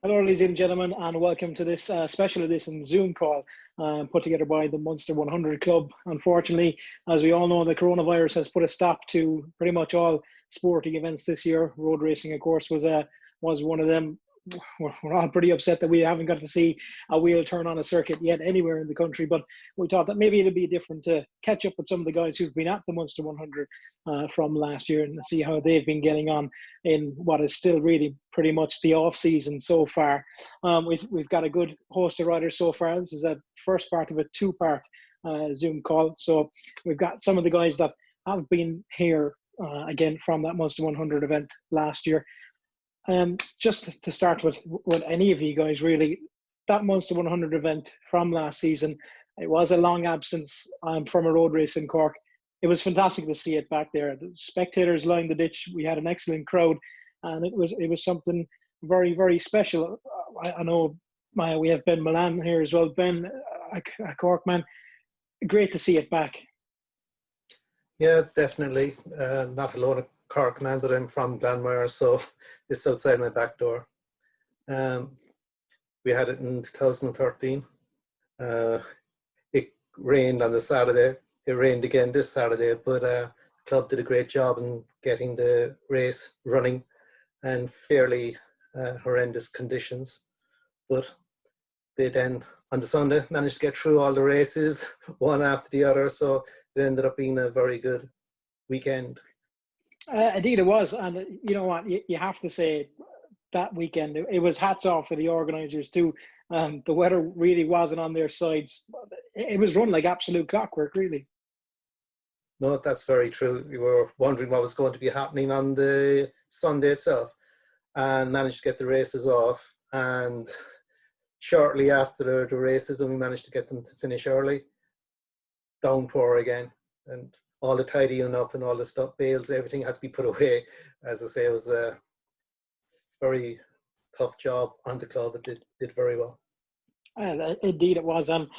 Hello, ladies and gentlemen, and welcome to this special edition Zoom call put together by the Munster 100 Club. Unfortunately, as we all know, the coronavirus has put a stop to pretty much all sporting events this year. Road racing, of course, was one of them. We're all pretty upset that we haven't got to see a wheel turn on a circuit yet anywhere in the country, but we thought that maybe it'd be different to catch up with some of the guys who've been at the Munster 100 from last year and see how they've been getting on in what is still really pretty much the off season so far. We've got a good host of riders so far. This is a first part of a two-part Zoom call. So we've got some of the guys that have been here again from that Munster 100 event last year. Just to start with any of you guys, really, that Munster 100 event from last season, it was a long absence from a road race in Cork. It was fantastic to see it back there. The spectators lined the ditch. We had an excellent crowd, and it was something very, very special. I know we have Ben Mullane here as well. Ben, a Cork man, great to see it back. Yeah, definitely. Not alone a Cork man, but I'm from Glanmire, so it's outside my back door. We had it in 2013. It rained on the Saturday. It rained again this Saturday, but the club did a great job in getting the race running in fairly horrendous conditions. But they then, on the Sunday, managed to get through all the races, one after the other, so it ended up being a very good weekend. Indeed it was, and you know what, you have to say that weekend it was hats off for the organisers too. The weather really wasn't on their sides. It was run like absolute clockwork, really. No, that's very true. We were wondering what was going to be happening on the Sunday itself, and managed to get the races off, and shortly after the races, and we managed to get them to finish early, downpour again, and all the tidying up and all the stuff, bales, everything had to be put away. As I say, it was a very tough job on the club. It did very well. Indeed it was. And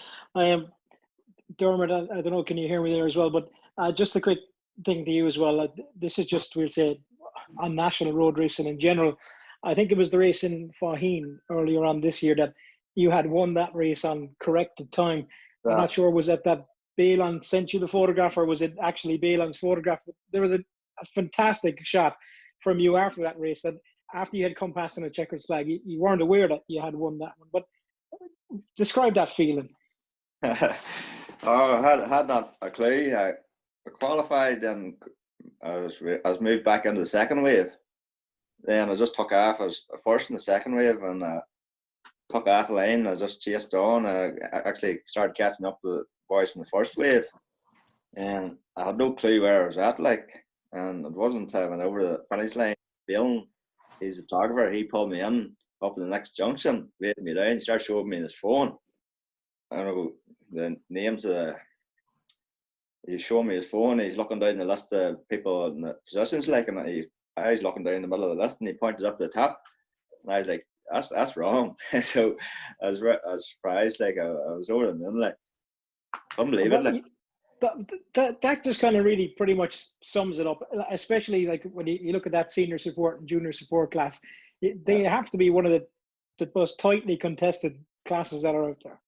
Dermot, I don't know, can you hear me there as well? But just a quick thing to you as well. This is just, we'll say, on national road racing in general. I think it was the race in Faugheen earlier on this year that you had won that race on corrected time. Yeah. I'm not sure, was that Balon sent you the photograph, or was it actually Balon's photograph? There was a fantastic shot from you after that race, that after you had come past in a checkered flag, you weren't aware that you had won that one. But describe that feeling. I had not a clue. I qualified, and I was moved back into the second wave. Then I just took off. I was first in the second wave, and took off the line. I just chased on. I actually started catching up with the boys from the first wave, and I had no clue where I was at, and it wasn't until I went over the finish line. Bill, he's a photographer, he pulled me in up in the next junction, waited me down, he started showing me his phone. I don't know the names he's showing me his phone, he's looking down the list of people in the positions, and I was looking down the middle of the list, and he pointed up to the top, and I was like, that's wrong. So I was surprised, I was over the moon, couldn't believe it. That just kind of really pretty much sums it up, especially when you look at that senior support and junior support class. They have to be one of the most tightly contested classes that are out there.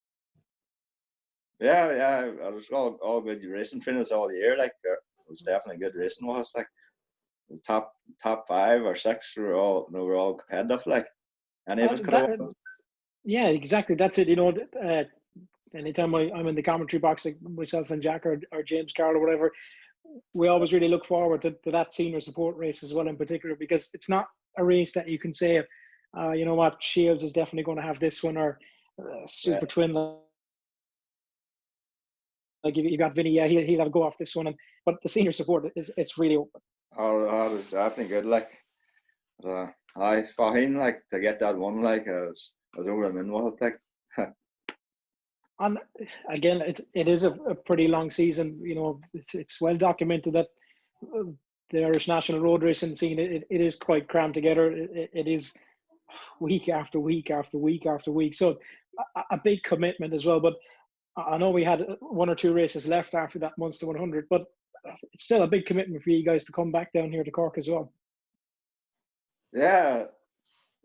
Yeah, it was all good racing trainers all year. It was definitely good racing. Was the top 5 or 6 were all competitive. And it was yeah, exactly. That's it. Anytime I'm in the commentary box, like myself and Jack or James Carroll or whatever, we always really look forward to that senior support race as well in particular, because it's not a race that you can say, you know what, Shields is definitely going to have this one, or Super Twin. Like you got Vinny, yeah, he'll have a go off this one. But the senior support, it's really open. Oh, it was definitely good. I Faugheen, to get that one, I was over the moon with it, And again, it is a pretty long season. It's well documented that the Irish national road racing scene, it is quite crammed together. It is week after week after week after week. So a big commitment as well. But I know we had 1 or 2 races left after that Munster 100, but it's still a big commitment for you guys to come back down here to Cork as well. Yeah,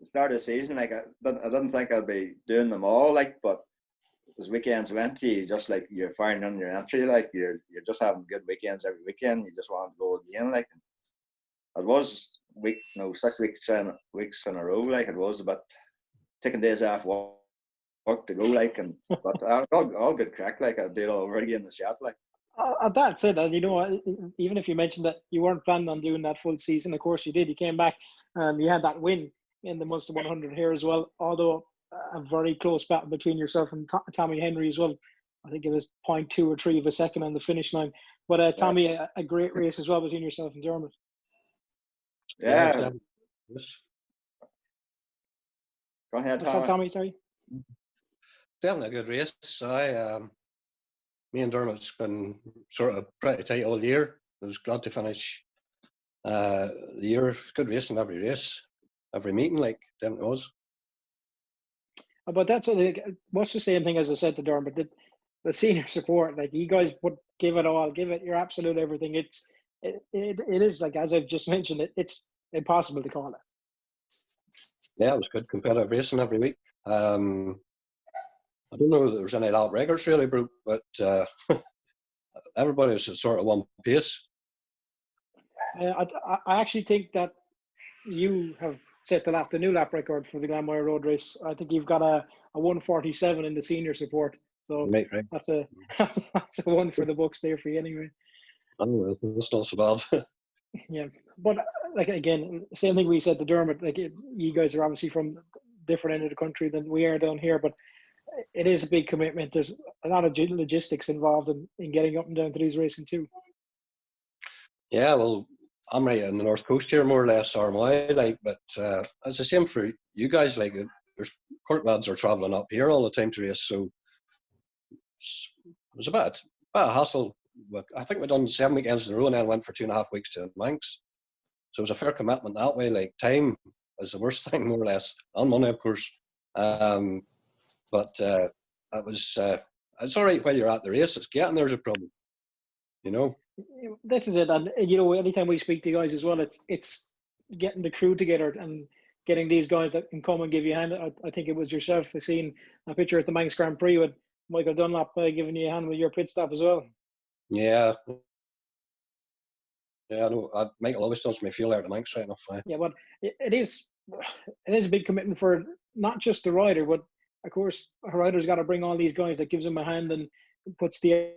the start of the season, like I didn't think I'd be doing them all, like, but as weekends went, you just like you're firing on your entry, like you're just having good weekends every weekend. You just want to go again, like. It was 6 weeks in a row, like it was about taking days off work to go, like, and but all good crack, like I did all over again in the shop, like. That said, and even if you mentioned that you weren't planning on doing that full season, of course you did. You came back and you had that win in the Munster 100 here as well, although a very close battle between yourself and Tommy Henry as well. I think it was 0.2 or 3 of a second on the finish line. But Tommy, a great race as well between yourself and Dermot. Yeah. Go ahead, Tommy. Sorry. Definitely a good race. Me and Dermot's been sort of pretty tight all year. It was glad to finish the year. Good racing every race, every meeting, like definitely was. But that's much the same thing as I said to Dermot. The senior support, like you guys would give it all, give it your absolute everything. It is like, as I've just mentioned, it's impossible to call it. Yeah, it was good competitive racing every week. I don't know if there was any lap records really, but everybody was at sort of one pace. I actually think that you have set the new lap record for the Glanmire Road race. I think you've got a 1:47 in the senior support. So right. that's a one for the books there for you anyway. Anyway, that's not so bad. Yeah, but like again, same thing we said to Dermot. Like you guys are obviously from different end of the country than we are down here, but it is a big commitment. There's a lot of logistics involved in getting up and down to these racing too. Yeah, well, I'm right in the north coast here, more or less, Armagh, like, but it's the same for you guys. Like, there's Cork lads are travelling up here all the time to race, so it was a bit of a hassle. I think we'd done 7 weekends in a row and then went for 2.5 weeks to Manx. So it was a fair commitment that way. Like, time is the worst thing, more or less, and money, of course. But it was it's all right while you're at the race. It's getting there's a problem, This is it, and anytime we speak to guys as well, it's getting the crew together and getting these guys that can come and give you a hand. I think it was yourself. I seen a picture at the Manx Grand Prix with Michael Dunlop giving you a hand with your pit stop as well. Yeah, I know. Michael always tells me feel out of the Manx right enough. Yeah, but it is a big commitment for not just the rider, but of course a rider's got to bring all these guys that gives him a hand and puts the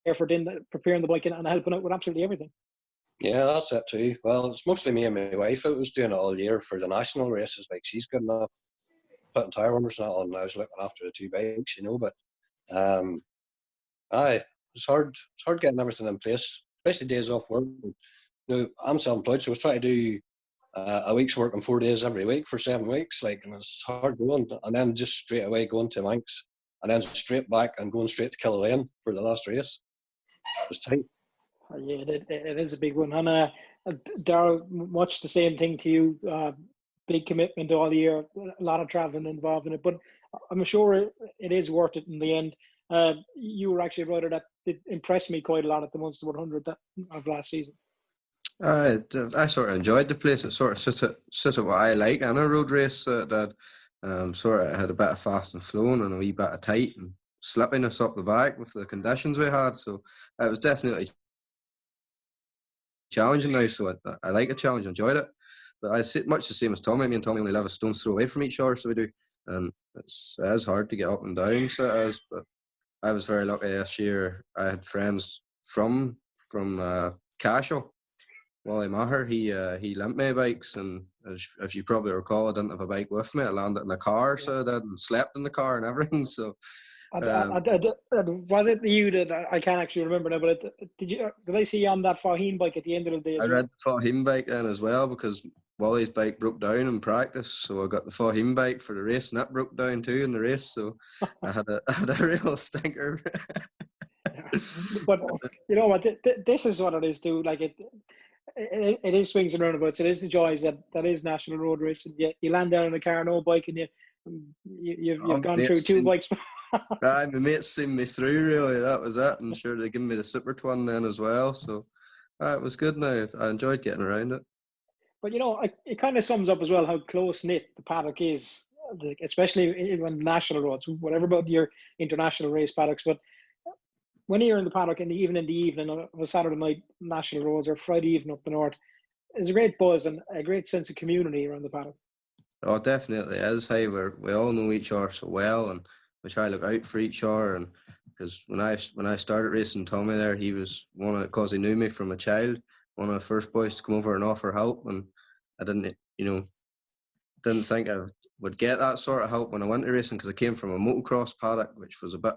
effort in preparing the bike and helping out with absolutely everything. Yeah, that's it too. Well, it's mostly me and my wife that was doing it all year for the national races. Like, she's good enough putting tyre runners and that on. I was looking after the 2 bikes, but it's hard getting everything in place, especially days off work. I'm self-employed, so I was trying to do a week's work in 4 days every week for 7 weeks, like, and it's hard going. And then just straight away going to Manx, and then straight back and going straight to Killalane for the last race. It was tight. Yeah, it is a big one. And Darryl, much the same thing to you. Big commitment all the year, a lot of travelling involved in it, but I'm sure it is worth it in the end. You were actually a rider that did impress me quite a lot at the Munster 100 of last season. I sort of enjoyed the place. It sort of suited what I like in a road race that sort of had a bit of fast and flowing and a wee bit of tight and slippiness up the back with the conditions we had. So it was definitely challenging now. So I like a challenge, enjoyed it. But I see much the same as Tommy. Me and Tommy only live a stone's throw away from each other, so we do. And it is hard to get up and down, so it is. But I was very lucky this year. I had friends from Cashel. Wally Maher, he lent me bikes, and as you probably recall, I didn't have a bike with me. I landed in a car, so I did, and slept in the car and everything. So, was it you that I can't actually remember now? But did I see you on that Fahim bike at the end of the day? I read the Fahim bike then as well because Wally's bike broke down in practice, so I got the Fahim bike for the race, and that broke down too in the race. So I had a real stinker. But you know what? This is what it is too. Like it is swings and roundabouts. It is the joys that is national road racing. You land down in a car, no bike, and you've gone through 2 bikes. My mates seen me through, really. That was it. And sure, they gave me the Super Twin then as well. So it was good now. I enjoyed getting around it. But it kind of sums up as well how close knit the paddock is, especially when national roads. Whatever about your international race paddocks, but when you're in the paddock, even in the evening of a Saturday night national roads or Friday evening up the north, there's a great buzz and a great sense of community around the paddock. Oh, it definitely is. Hey, we all know each other so well, and we try to look out for each other. And because when I started racing Tommy there, he was because he knew me from a child, one of the first boys to come over and offer help. And I didn't think I would get that sort of help when I went to racing, because I came from a motocross paddock, which was a bit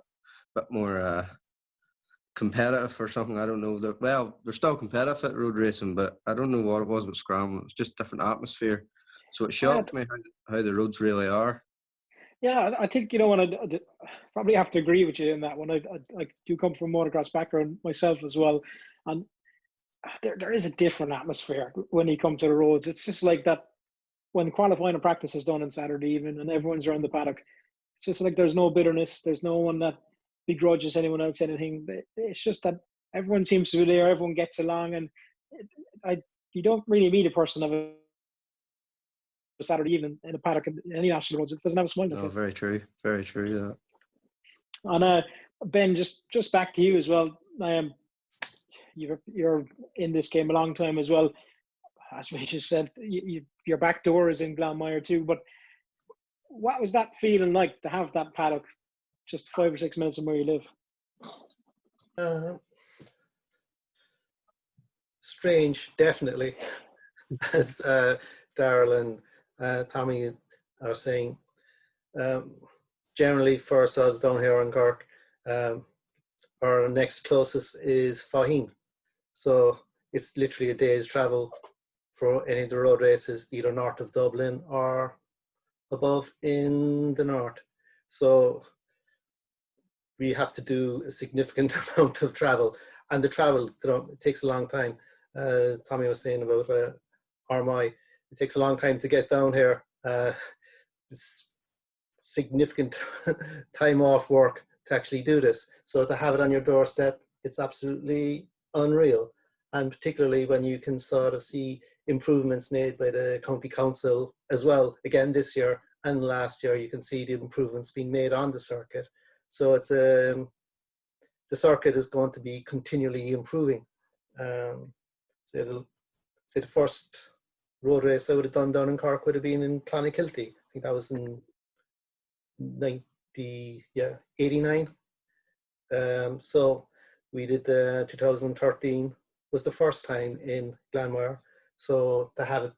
more competitive or something. I don't know. They're still competitive at road racing, but I don't know what it was with scrambling. It was just a different atmosphere. So it shocked me how the roads really are. Yeah, I think, when I probably have to agree with you in that one. I do come from a motocross background myself as well. And there is a different atmosphere when you come to the roads. It's just like that when qualifying and practice is done on Saturday evening and everyone's around the paddock. It's just like there's no bitterness. There's no one that begrudges anyone else anything. It's just that everyone seems to be there. Everyone gets along. And you don't really meet a person of a Saturday evening in a paddock in any national roads. It doesn't have a smile on No, the face. very true. Very true, yeah. And Ben, just back to you as well. You're in this game a long time as well. As we just said, your back door is in Glanmire too. But what was that feeling like to have that paddock just 5 or 6 minutes from where you live? Strange, definitely. As Darryl and Tommy are saying, generally for ourselves down here in Cork, our next closest is Faheen. So it's literally a day's travel for any of the road races, either north of Dublin or above in the north. So we have to do a significant amount of travel. And the travel, it takes a long time. Tommy was saying about Armagh. It takes a long time to get down here. It's significant time off work to actually do this. So to have it on your doorstep, it's absolutely unreal. And particularly when you can sort of see improvements made by the county council as well. Again, this year and last year, you can see the improvements being made on the circuit. So it's the circuit is going to be continually improving. So the first road race I would have done down in Cork would have been in Clonakilty. I think that was in 89. So we did 2013 was the first time in Glanmire. So to have it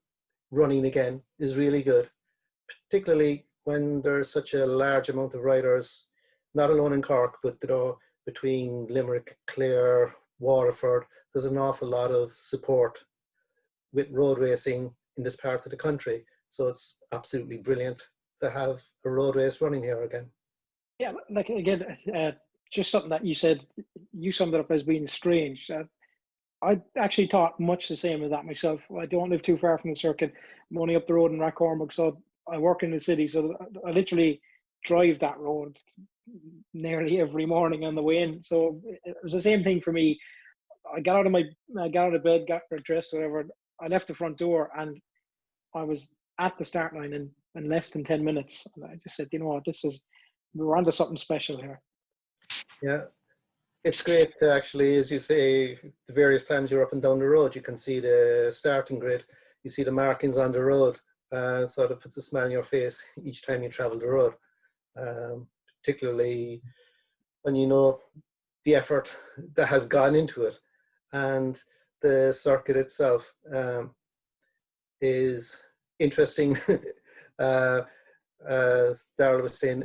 running again is really good, particularly when there's such a large amount of riders, not alone in Cork, but between Limerick, Clare, Waterford. There's an awful lot of support with road racing in this part of the country. So it's absolutely brilliant to have a road race running here again. Yeah, like again, just something that you said, you summed it up as being strange. I actually thought much the same as that myself. I don't live too far from the circuit. I'm only up the road in Rathcormac, so I work in the city. So I literally drive that road nearly every morning on the way in. So it was the same thing for me. I got out of bed, got dressed, whatever. I left the front door and I was at the start line in less than 10 minutes. And I just said, you know what, we're onto something special here. Yeah, it's great to actually, as you say, the various times you're up and down the road, you can see the starting grid, you see the markings on the road, sort of puts a smile on your face each time you travel the road, particularly when you know the effort that has gone into it. And the circuit itself is interesting. As Darryl was saying,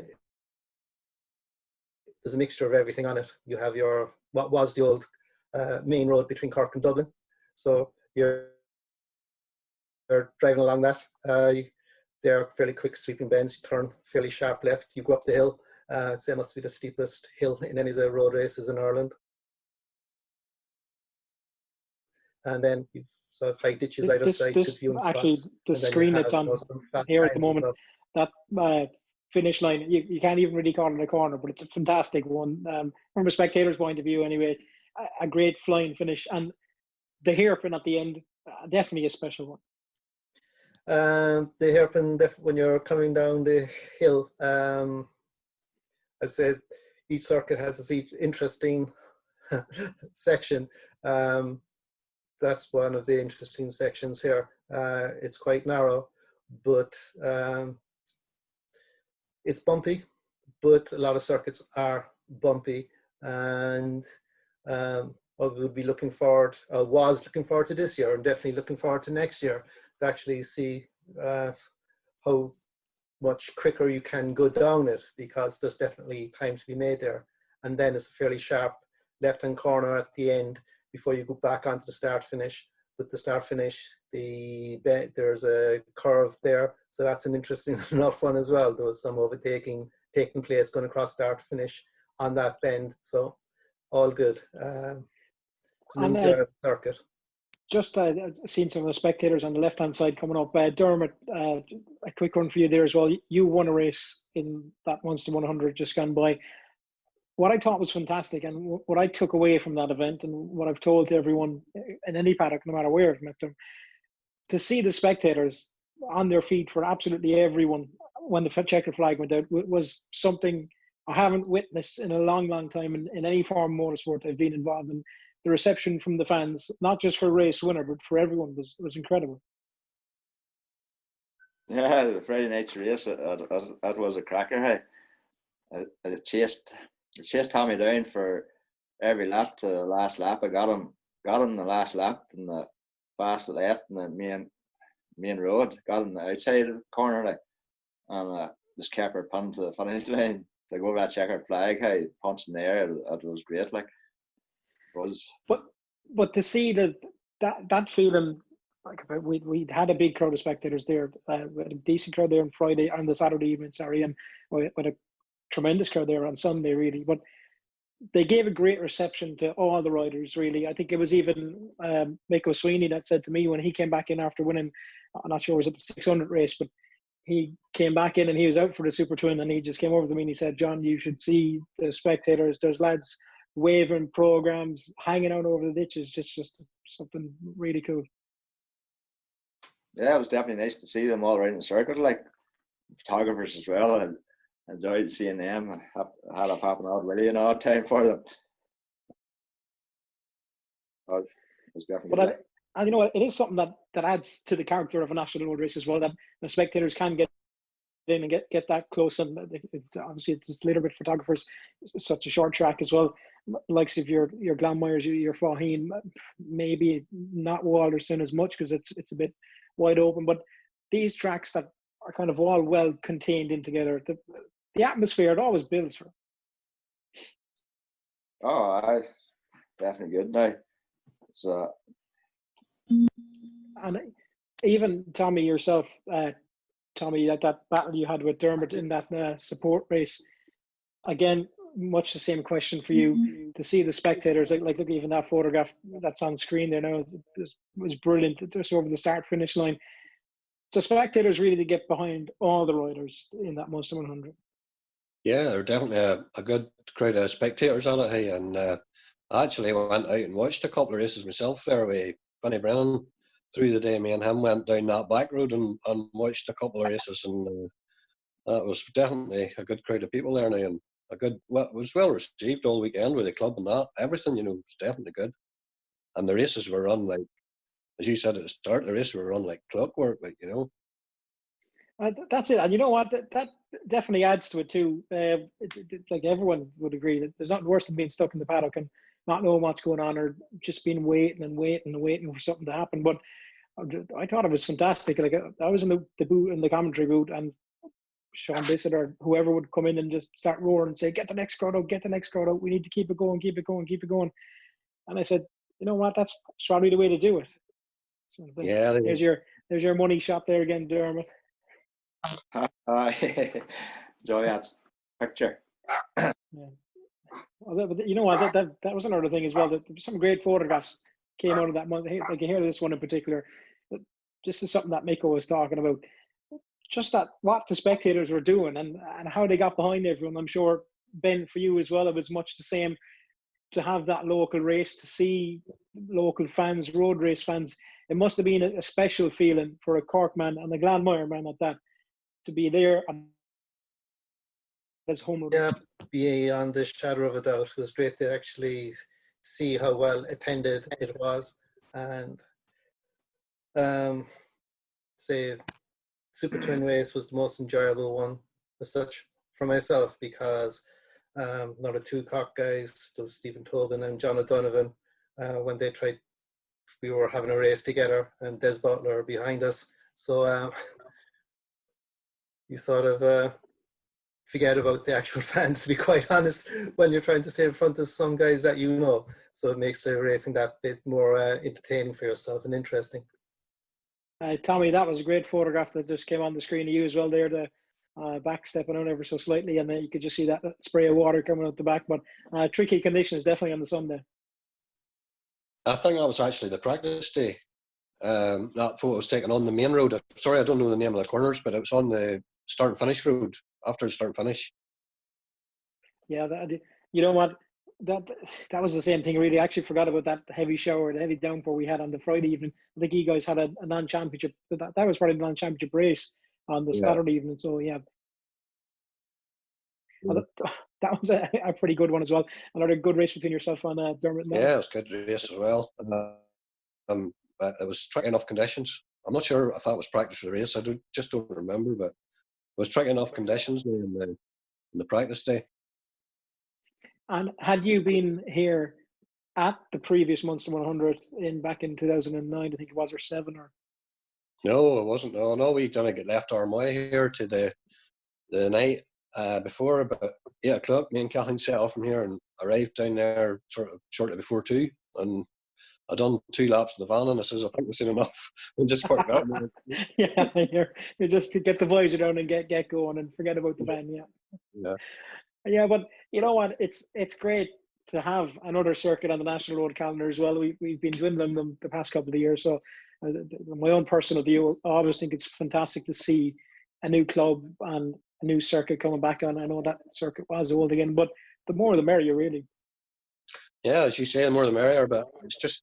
there's a mixture of everything on it. You have what was the old main road between Cork and Dublin. So you're driving along that. They're fairly quick sweeping bends. You turn fairly sharp left. You go up the hill. It must be the steepest hill in any of the road races in Ireland. And then you've sort of high ditches either side to viewing actually, spots. the screen that's on here at the moment, that finish line, you can't even really call it a corner, but it's a fantastic one. From a spectator's point of view anyway, a great flying finish. And the hairpin at the end, definitely a special one. The hairpin, when you're coming down the hill, I said each circuit has its interesting section. That's one of the interesting sections here. It's quite narrow, but it's bumpy, but a lot of circuits are bumpy. And I would be looking forward, was looking forward to this year, and definitely looking forward to next year to actually see how much quicker you can go down it, because there's definitely time to be made there. And then it's a fairly sharp left-hand corner at the end before you go back onto the start finish. With the start finish, there's a curve there, so that's an interesting enough one as well. There was some overtaking taking place going across start finish on that bend, so all good. It's an enjoyable circuit. Just seen some of the spectators on the left-hand side coming up. Dermot, a quick one for you there as well. You won a race in that Munster 100 just gone by. What I thought was fantastic, and what I took away from that event, and what I've told to everyone in any paddock, no matter where I've met them, to see the spectators on their feet for absolutely everyone when the checkered flag went out was something I haven't witnessed in a long, long time in any form of motorsport I've been involved in. The reception from the fans, not just for race winner, but for everyone, was incredible. Yeah, the Friday night's race, that was a cracker. It chased Tommy down for every lap to the last lap. I got him the last lap in the fast left in the main road. Got him the outside of the corner, and just kept her pinned to the finish line. Like over that checkered flag, how he punched in the air, it was great. Like, it was. But to see that feeling, like we had a big crowd of spectators there. We had a decent crowd there on the Saturday evening, and with a tremendous crowd there on Sunday, really. But they gave a great reception to all the riders, really. I think it was even Sweeney that said to me when he came back in after winning, I'm not sure it was at the 600 race, but he came back in and he was out for the Super Twin, and he just came over to me and he said, "John, you should see the spectators. There's lads waving, programs, hanging out over the ditches, just something really cool." Yeah, it was definitely nice to see them all around the circuit, like photographers as well, and enjoyed seeing them. I had a popping out really an odd time for them. It was definitely. And you know what, it is something that adds to the character of a national road race as well, that the spectators can get in and get that close. And obviously it's a little bit photographers, it's such a short track as well. Likes of your Glanmires, your Faugheen, maybe not Walderson as much because it's a bit wide open. But these tracks that are kind of all well contained in together, the atmosphere, it always builds for. Oh, definitely good now. So. And even Tommy yourself, Tommy, that battle you had with Dermot in that support race, again, much the same question for you. To see the spectators, like even that photograph that's on screen there now, was brilliant. Just over the start finish line, so spectators really to get behind all the riders in that Munster 100. Yeah, there were definitely a good crowd of spectators on it. Hey, and I actually went out and watched a couple of races myself there with Benny Brennan. Through the day, me and him went down that back road and watched a couple of races, and that was definitely a good crowd of people there now, and it was well received all weekend with the club and that. Everything, was definitely good. And the races were run like, as you said at the start, the races were run like clockwork, like, That's it. And you know what? That definitely adds to it too. Like everyone would agree that there's nothing worse than being stuck in the paddock and not knowing what's going on, or just being waiting for something to happen. But I thought it was fantastic. Like I was in the commentary booth, and Sean Bissett or whoever would come in and just start roaring and say, "Get the next crowd out! We need to keep it going." And I said, "You know what? That's probably the way to do it." So yeah. There's your money shot there again, Dermot. Enjoy that picture. Yeah. But you know what? That was another thing as well. That some great photographs came out of that month. Like you hear this one in particular. Just as something that Miko was talking about. Just that what the spectators were doing and how they got behind everyone. I'm sure, Ben, for you as well, it was much the same. To have that local race, to see local fans, road race fans, it must have been a special feeling for a Cork man and a Glanmire man at that, to be there and his home. Yeah, beyond the shadow of a doubt. It was great to actually see how well attended it was, and say Super Twin Weight was the most enjoyable one as such for myself, because now the two Cork guys, there was Stephen Tobin and John O'Donovan, when they tried, we were having a race together and Des Butler behind us, so you sort of forget about the actual fans, to be quite honest, when you're trying to stay in front of some guys that you know. So it makes the racing that bit more entertaining for yourself and interesting. Tommy, that was a great photograph that just came on the screen of you as well there, the back stepping out ever so slightly, and then you could just see that spray of water coming out the back. But tricky conditions definitely on the Sunday. I think that was actually the practice day. That photo was taken on the main road. Sorry, I don't know the name of the corners, but it was on the start and finish road, after the start and finish. Yeah, you know what? That was the same thing, really. I actually forgot about that heavy shower, the heavy downpour we had on the Friday evening. I think you guys had a non-championship. That was probably the non-championship race on the Saturday evening. So, yeah. That was a pretty good one as well. Another good race between yourself and Dermot. Yeah, it was a good race as well. But it was tricky enough conditions. I'm not sure if that was practice or the race. I just don't remember, but it was tricky enough conditions in the practice day. And had you been here at the previous Munster 100 back in 2009, I think it was, or 7, or? No, it wasn't. No, we didn't get left Armagh here to the night before, about 8 o'clock. Me and Kathleen set off from here and arrived down there sort of shortly before 2, and I done 2 laps in the van, and I says, I think we've seen enough, and just parked out. Yeah, you're just to get the visor down and get going and forget about the van. Yeah, but you know what? It's great to have another circuit on the national road calendar as well. We've been dwindling them the past couple of years. So, my own personal view, I always think it's fantastic to see a new club and a new circuit coming back on. I know that circuit was old again, but the more the merrier, really. Yeah, as you say, the more the merrier. But it's just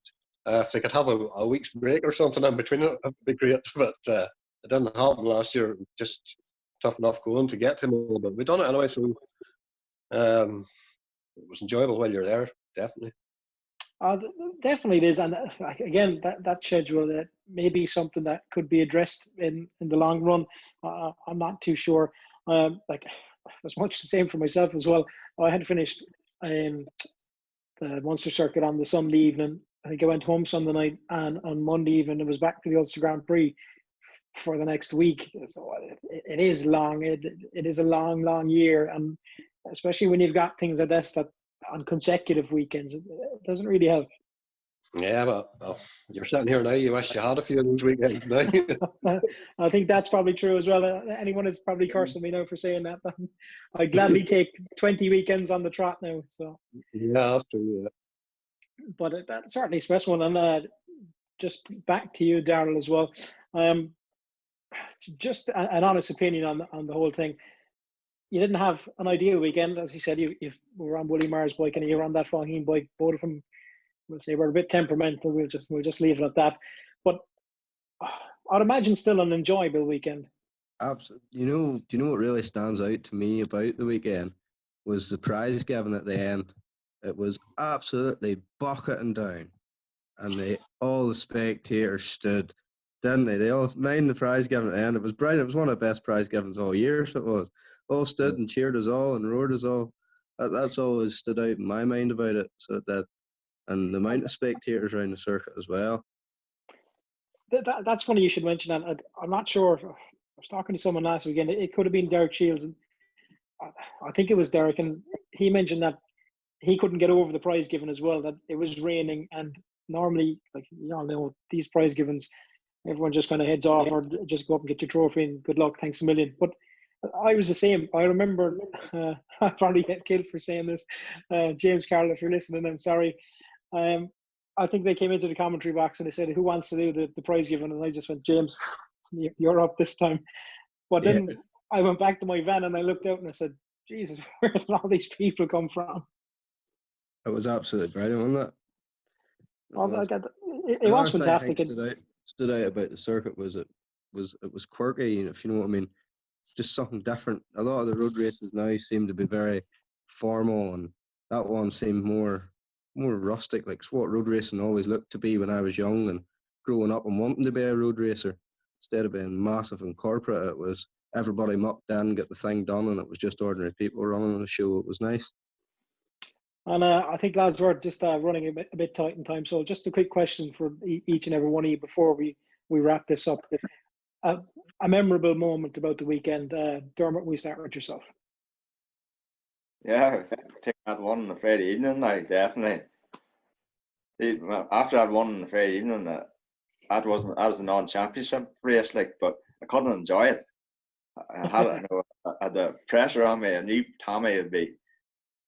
if they could have a week's break or something in between it, that'd be great. But it didn't happen last year. Just tough enough going to get to them, but we done it anyway. So. It was enjoyable while you're there, definitely. Definitely it is, and again, that schedule, that may be something that could be addressed in the long run. I'm not too sure. As much the same for myself as well. I had finished the Munster circuit on the Sunday evening. I think I went home Sunday night, and on Monday evening it was back to the Ulster Grand Prix for the next week. So it is long. It is a long year, and especially when you've got things like this that on consecutive weekends, it doesn't really help. Yeah, but you're sitting here now, you wish you had a few of those weekends now. I think that's probably true as well. Anyone is probably cursing me now for saying that. I'd gladly take 20 weekends on the trot now. So yeah, that's true, yeah. But that's certainly a special one. And just back to you, Darryl, as well. Just an honest opinion on the whole thing. You didn't have an ideal weekend, as you said. You were on Willie Marr's bike and you were on that Faugheen bike. Both of them, we'll say, were a bit temperamental. We'll just leave it at that. But I'd imagine still an enjoyable weekend. Absolutely. Do you know what really stands out to me about the weekend was the prize giving at the end. It was absolutely bucketing down, and all the spectators stood, didn't they? They all mind the prize giving at the end. It was brilliant. It was one of the best prize givings all year. So it was. All stood and cheered us all and roared us all. That's always stood out in my mind about it. So that, and the amount of spectators around the circuit as well. That's funny you should mention that. I'm not sure. I was talking to someone last weekend. It could have been Derek Shields, and I think it was Derek, and he mentioned that he couldn't get over the prize giving as well. That it was raining, and normally, like you all know, these prize givings, everyone just kind of heads off or just go up and get your trophy and good luck, thanks a million. But I was the same. I remember, I probably get killed for saying this. James Carroll, if you're listening, I'm sorry. I think they came into the commentary box and they said, who wants to do the prize giving? And I just went, James, you're up this time. But then I went back to my van and I looked out and I said, Jesus, where did all these people come from? It was absolutely brilliant, wasn't it? It was fantastic. stood out about the circuit was it was quirky, if you know what I mean. It's just something different. A lot of the road races now seem to be very formal, and that one seemed more rustic, like it's what road racing always looked to be when I was young and growing up and wanting to be a road racer. Instead of being massive and corporate, it was everybody mucked in, get the thing done, and it was just ordinary people running the show. It was nice. And I think, lads, we're just running a bit tight in time. So just a quick question for each and every one of you before we wrap this up. A memorable moment about the weekend. Dermot, we start with yourself. Yeah, I think that one on the Friday evening, like, definitely. After I'd won on the Friday evening, that was a non-championship race, like, but I couldn't enjoy it. I had the pressure on me. I knew Tommy would be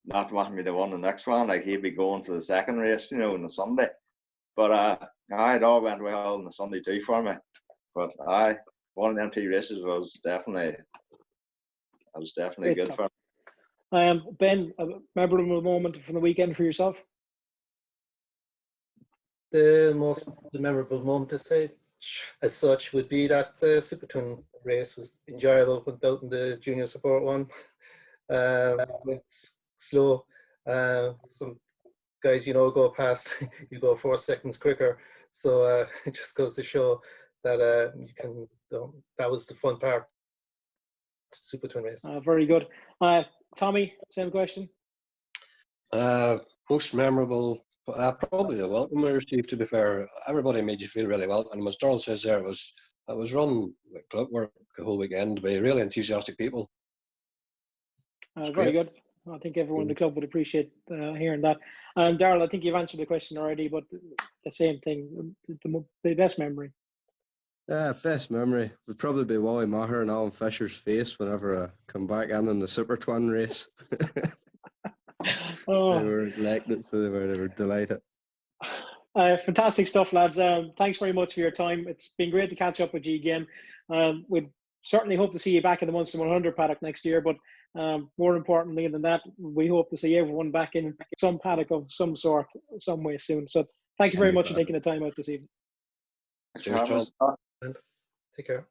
not wanting me to win the next one, like he'd be going for the second race, you know, on the Sunday. But it all went well on the Sunday too for me. But one of them 2 races was definitely good for me. Ben, a memorable moment from the weekend for yourself? The memorable moment as such would be that the Super Twin race was enjoyable. Went out in the junior support one. Went slow. Some guys, go past, you go 4 seconds quicker. So it just goes to show that you can. That was the fun part. Super Twin race. Very good. Tommy, same question. Most memorable, probably the welcome we received. To be fair, everybody made you feel really welcome. And as Darryl says there, it was run like clockwork the whole weekend by really enthusiastic people. Very good. I think everyone in the club would appreciate hearing that. And Darryl, I think you've answered the question already, but the same thing, the best memory. Best memory would probably be Wally Maher and Alan Fisher's face whenever I come back in the Super Twin race. They were elected, so they were delighted. Fantastic stuff, lads. Thanks very much for your time. It's been great to catch up with you again. We'd certainly hope to see you back in the Munster 100 paddock next year, but more importantly than that, we hope to see everyone back in some paddock of some sort, some way soon. So thank you very much for taking the time out this evening. Cheers, John. Take care.